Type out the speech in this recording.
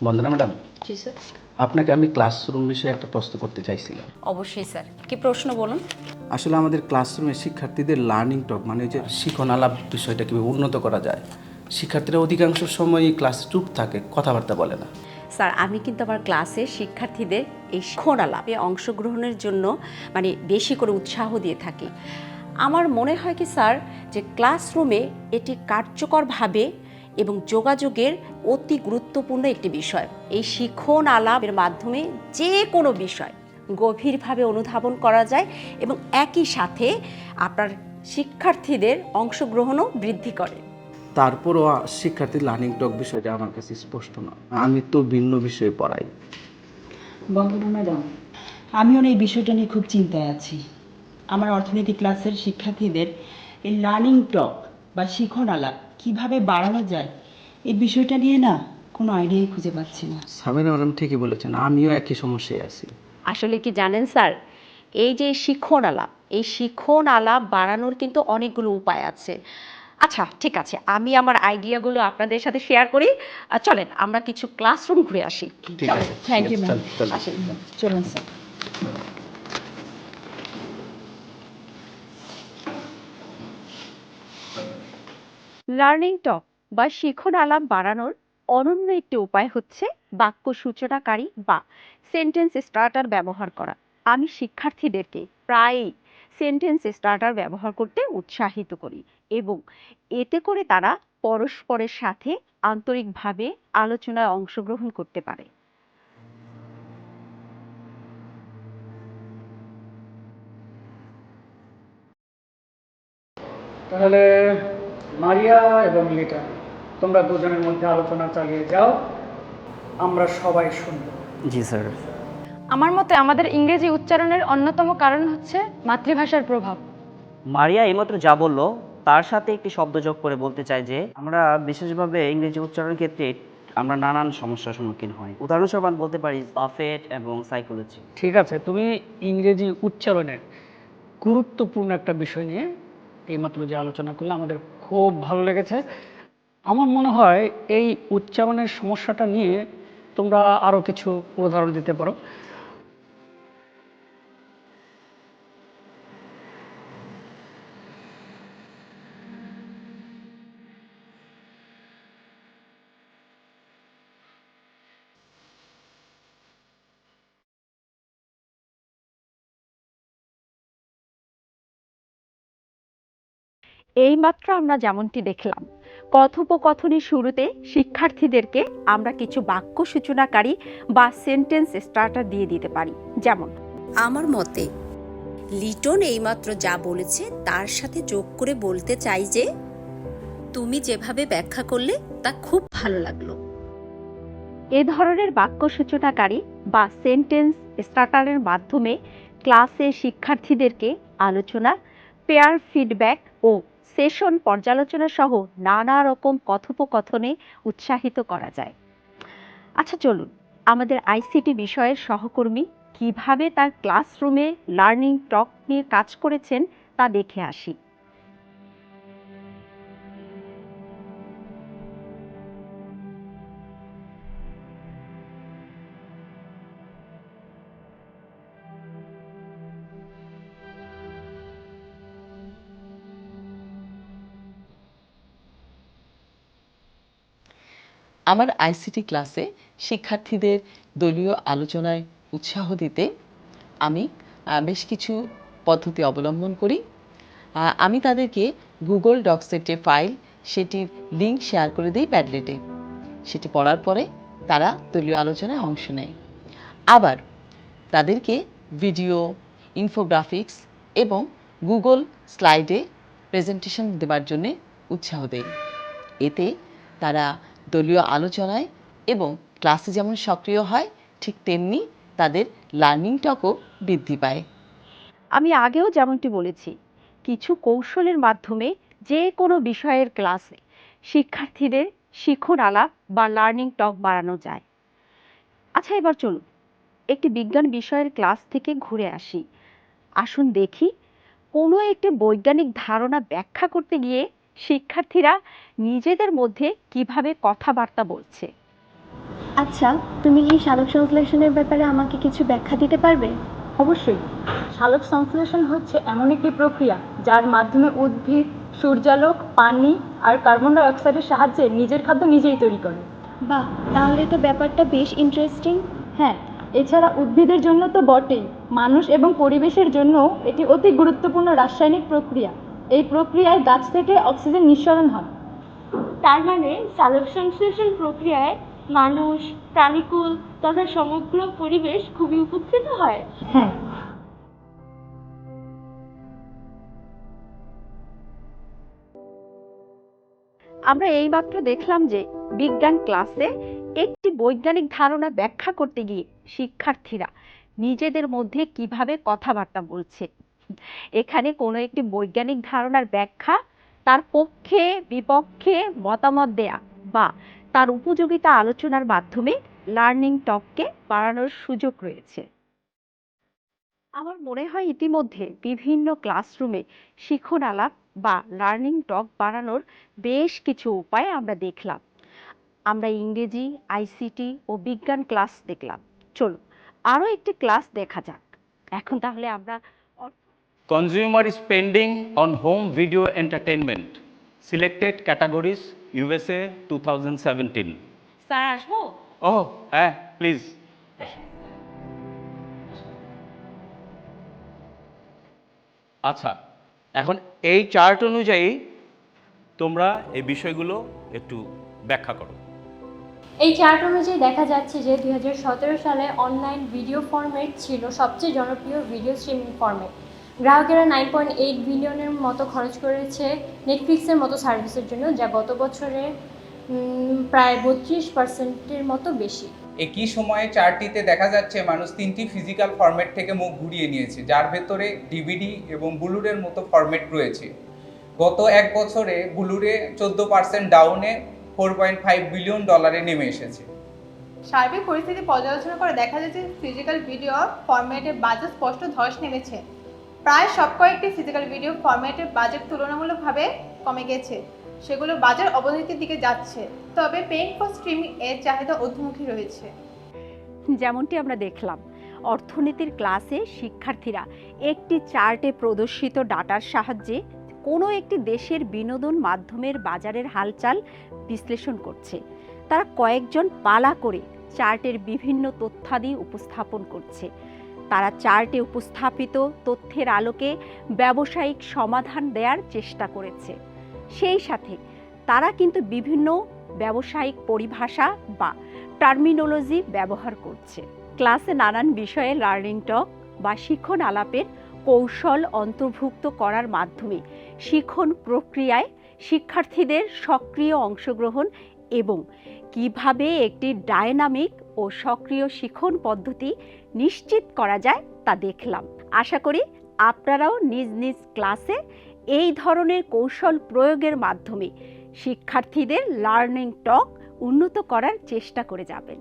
বন্দনা madam, জি sir. আপনাকে আমি classroom বিষয়ে একটা প্রশ্ন করতে চাইছিলাম। অবশ্যই স্যার, কি প্রশ্ন বলুন। আসলে আমাদের ক্লাসরুমে শিক্ষার্থীদের লার্নিং টক মানে যে শিখন আলাপ বিষয়টা কীভাবে উন্নত করা যায়। শিক্ষার্থীরা অধিকাংশ সময়ই ক্লাস চুপ থাকে, কথাবার্তা বলে না। স্যার, আমি কিন্তু আমার ক্লাসে শিক্ষার্থীদের এই শিখন আলাপে অংশগ্রহণের জন্য বেশি করে উৎসাহ দিয়ে থাকি। আমার মনে হয় কি স্যার, যে ক্লাসরুমে এটি কার্যকরভাবে এবং যোগাযোগের অতি গুরুত্বপূর্ণ একটি বিষয়। এই শিখন আলাপের মাধ্যমে যে কোনো বিষয় গভীরভাবে অনুধাবন করা যায় এবং একই সাথে আপনার শিক্ষার্থীদের অংশগ্রহণও বৃদ্ধি করে। তারপরও শিক্ষার্থীর লার্নিং টক বিষয়টা আমার কাছে স্পষ্ট না। আমি তো ভিন্ন বিষয়ে পড়াই। বন্দনা ম্যাডাম, আমিও এই বিষয়টা নিয়ে খুব চিন্তায় আছি। আমার অর্থনীতি ক্লাসের শিক্ষার্থীদের এই লার্নিং টক বা শিখন আলাপ কীভাবে বাড়ানো যায় এই বিষয়টা নিয়ে না কোনো আইডিয়াই খুঁজে পাচ্ছি না। সামিনা ম্যাডাম ঠিকই বলেছেন, আমিও একই সমস্যায় আছি। আসলে কি জানেন স্যার, এই যে এই শিখন আলাপ বাড়ানোর কিন্তু অনেকগুলো উপায় আছে। আচ্ছা ঠিক আছে, আমি আমার আইডিয়াগুলো আপনাদের সাথে শেয়ার করি। চলেন আমরা কিছু ক্লাসরুম ঘুরে আসি। ঠিক আছে, থ্যাংক ইউ ম্যাম। চল। আসেন, চলুন স্যার। লার্নিং টক বা শিখন আলাপ বাড়ানোর অনন্য একটি উপায় হচ্ছে বাক্য সূচনাকারী বা সেন্টেন্স স্টার্টার ব্যবহার করা। আমি শিক্ষার্থীদেরকে প্রায়ই সেন্টেন্স স্টার্টার ব্যবহার করতে উৎসাহিত করি এবং এতে করে তারা পরস্পরের সাথে আন্তরিকভাবে আলোচনায় অংশগ্রহণ করতে পারে। তাহলে মারিয়া এবং লিটা, তোমরা দুজনের মধ্যে আলোচনা চালিয়ে যাও, আমরা সবাই শুনব। জি স্যার। আমার মতে আমাদের ইংরেজি উচ্চারণের অন্যতম কারণ হচ্ছে মাতৃভাষার প্রভাব। মারিয়া এইমাত্র যা বললো তার সাথে একটি শব্দ যোগ করে বলতে চাই যে আমরা বিশেষভাবে ইংরেজি উচ্চারণের ক্ষেত্রে আমরা নানান সমস্যার সম্মুখীন হই। উদাহরণস্বরূপ আমি বলতে পারি বাফেট এবং সাইকোলজি। ঠিক আছে, তুমি ইংরেজি উচ্চারণের গুরুত্বপূর্ণ একটা বিষয় নিয়ে এইমাত্র যে আলোচনা করলে আমাদের খুব ভালো লেগেছে। আমার মনে হয় এই উচ্চারণের সমস্যাটা নিয়ে তোমরা আরও কিছু উদাহরণ দিতে পারো। এইমাত্র আমরা যেমনটি দেখলাম, কথোপকথনের শুরুতে শিক্ষার্থীদেরকে আমরা কিছু বাক্য সূচনাকারী বা সেন্টেন্স স্টার্টার দিয়ে দিতে পারি। যেমন, আমার মতে লিটন এইমাত্র যা বলেছে তার সাথে যোগ করে বলতে চাই যে তুমি যেভাবে ব্যাখ্যা করলে তা খুব ভালো লাগলো। এ ধরনের বাক্য সূচনাকারী বা সেন্টেন্স স্টার্টারের মাধ্যমে ক্লাসে শিক্ষার্থীদেরকে আলোচনা, পেয়ার ফিডব্যাক ও সেশন পর্যালোচনা সহ নানা রকম কথোপকথনে উৎসাহিত করা যায়। আচ্ছা চলুন, আমাদের আইসিটি বিষয়ের সহকর্মী কিভাবে তার ক্লাসরুমে লার্নিং টক নিয়ে কাজ করেছেন তা দেখে আসি। আমার আইসিটি ক্লাসে শিক্ষার্থীদের দলীয় আলোচনায় উৎসাহ দিতে আমি বেশ কিছু পদ্ধতি অবলম্বন করি। আমি তাদেরকে গুগল ডক্সের যে ফাইল সেটির লিঙ্ক শেয়ার করে দিই প্যাডলেটে। সেটি পড়ার পরে তারা দলীয় আলোচনায় অংশ নেয়। আবার তাদেরকে ভিডিও, ইনফোগ্রাফিক্স এবং গুগল স্লাইডে প্রেজেন্টেশন দেওয়ার জন্যে উৎসাহ দেই। এতে তারা দলীয় আলোচনায় এবং ক্লাসে যেমন সক্রিয় হয়, ঠিক তেমনি তাদের লার্নিং টকও বৃদ্ধি পায়। আমি আগেও যেমনটি বলেছি, কিছু কৌশলের মাধ্যমে যে কোনো বিষয়ের ক্লাসে শিক্ষার্থীদের শিখন আলাপ বা লার্নিং টক বাড়ানো যায়। আচ্ছা এবার চলুন একটি বিজ্ঞান বিষয়ের ক্লাস থেকে ঘুরে আসি। আসুন দেখি কোনো একটি বৈজ্ঞানিক ধারণা ব্যাখ্যা করতে গিয়ে শিক্ষার্থীরা নিজেদের মধ্যে কিভাবে কথাবার্তা বলছে। আচ্ছা, তুমি কি সালোক সংশ্লেষণের ব্যাপারে আমাকে কিছু ব্যাখ্যা দিতে পারবে? অবশ্যই। সালোক সংশ্লেষণ হচ্ছে এমন একটি প্রক্রিয়া যার মাধ্যমে উদ্ভিদ সূর্যালোক, পানি আর কার্বন ডাই অক্সাইডের সাহায্যে নিজের খাদ্য নিজেই তৈরি করে। বাহ, তাহলে তো ব্যাপারটা বেশ ইন্টারেস্টিং। হ্যাঁ, এছাড়া উদ্ভিদের জন্য তো বটেই, মানুষ এবং পরিবেশের জন্য এটি অতি গুরুত্বপূর্ণ রাসায়নিক প্রক্রিয়া। এই প্রক্রিয়ায় গাছ থেকে অক্সিজেন নিঃসরণ হয়। তার মানে সালোক সংশ্লেষণ প্রক্রিয়ায় মানুষ, প্রাণীকুল তথা সমগ্র পরিবেশ খুবই উপকৃত হয়। হ্যাঁ। আমরা এইমাত্র দেখলাম যে বিজ্ঞান ক্লাসে একটি বৈজ্ঞানিক ধারণা ব্যাখ্যা করতে গিয়ে শিক্ষার্থীরা নিজেদের মধ্যে কিভাবে কথাবার্তা বলছে। এখানে কোনো একটি বৈজ্ঞানিক ধারণার ব্যাখ্যা, তার পক্ষে বিপক্ষে মতামত দেয়া বা তার উপযোগিতা আলোচনার মাধ্যমে লার্নিং টককে বাড়ানোর সুযোগ রয়েছে। আমার মনে হয় ইতিমধ্যে বিভিন্ন ক্লাসরুমে শিখন আলাপ বা লার্নিং টক বাড়ানোর বেশ কিছু উপায় আমরা দেখলাম। আমরা ইংরেজি, আইসিটি ও বিজ্ঞান ক্লাস দেখলাম। চলো আরও একটি ক্লাস দেখা যাক। এখন তাহলে আমরা Consumer spending on home video entertainment. Selected categories USA 2017. Sir আসবো? Oh, please. আচ্ছা, এখন এই চার্ট অনুযায়ী তোমরা এই বিষয়গুলো একটু ব্যাখ্যা করো। এই চার্ট অনুযায়ী দেখা যাচ্ছে যে 2017 সালে অনলাইন ভিডিও ফরম্যাট ছিল সবচেয়ে জনপ্রিয় ভিডিও স্ট্রিমিং ফরম্যাট। গ্রাহকেরা 9.8 বিলিয়নের মতো খরচ করেছে নেটফ্লিক্সের মতো সার্ভিসের জন্য, যা গত বছরে প্রায় 32% মতো বেশি। একই সময়ে চার্টটিতে দেখা যাচ্ছে মানুষ 3টি ফিজিক্যাল ফরম্যাট থেকে মুখ ঘুরিয়ে নিয়েছে, যার ভেতরে ডিভিডি এবং ব্লুরের মতো ফরম্যাট রয়েছে। গত এক বছরে ব্লুরে 14% ডাউনে $4.5 বিলিয়ন নেমে এসেছে। সার্বিক পরিস্থিতি পর্যালোচনা করে দেখা যাচ্ছে ফিজিক্যাল ভিডিও ফরম্যাটের বাজেট স্পষ্ট ধস নেমেছে। প্রায় সব কয়েকটি ফিজিক্যাল ভিডিও ফরম্যাটের বাজেট তুলনামূলকভাবে কমে গেছে, সেগুলো বাজার অবনতির দিকে যাচ্ছে। তবে পেইং ফর স্ট্রিমিং এর চাহিদা ঊর্ধ্বমুখী রয়েছে। যেমনটি আমরা দেখলাম, অর্থনীতির ক্লাসে শিক্ষার্থীরা একটি চার্টে প্রদর্শিত ডাটার সাহায্যে কোনো একটি দেশের বিনোদন মাধ্যমের বাজারের হালচাল বিশ্লেষণ করছে। তারা কয়েকজন পালা করে চার্টের বিভিন্ন তথ্যাদি উপস্থাপন করছে। তারা চার্টে উপস্থাপিত তথ্যের আলোকে ব্যবসায়িক সমাধান দেওয়ার চেষ্টা করেছে। সেই সাথে তারা কিন্তু বিভিন্ন ব্যবসায়িক পরিভাষা বা টার্মিনোলজি ব্যবহার করছে। ক্লাসে নানান বিষয়ে লার্নিং টক বা শিখন আলাপের কৌশল অন্তর্ভুক্ত করার মাধ্যমে শিখন প্রক্রিয়ায় শিক্ষার্থীদের সক্রিয় অংশগ্রহণ এবং কিভাবে একটি ডায়নামিক ও সক্রিয় শিখন পদ্ধতি নিশ্চিত করা যায় তা দেখলাম। আশা করি আপনারাও নিজ নিজ ক্লাসে এই ধরনের কৌশল প্রয়োগের মাধ্যমে শিক্ষার্থীদের লার্নিং টক উন্নত করার চেষ্টা করে যাবেন।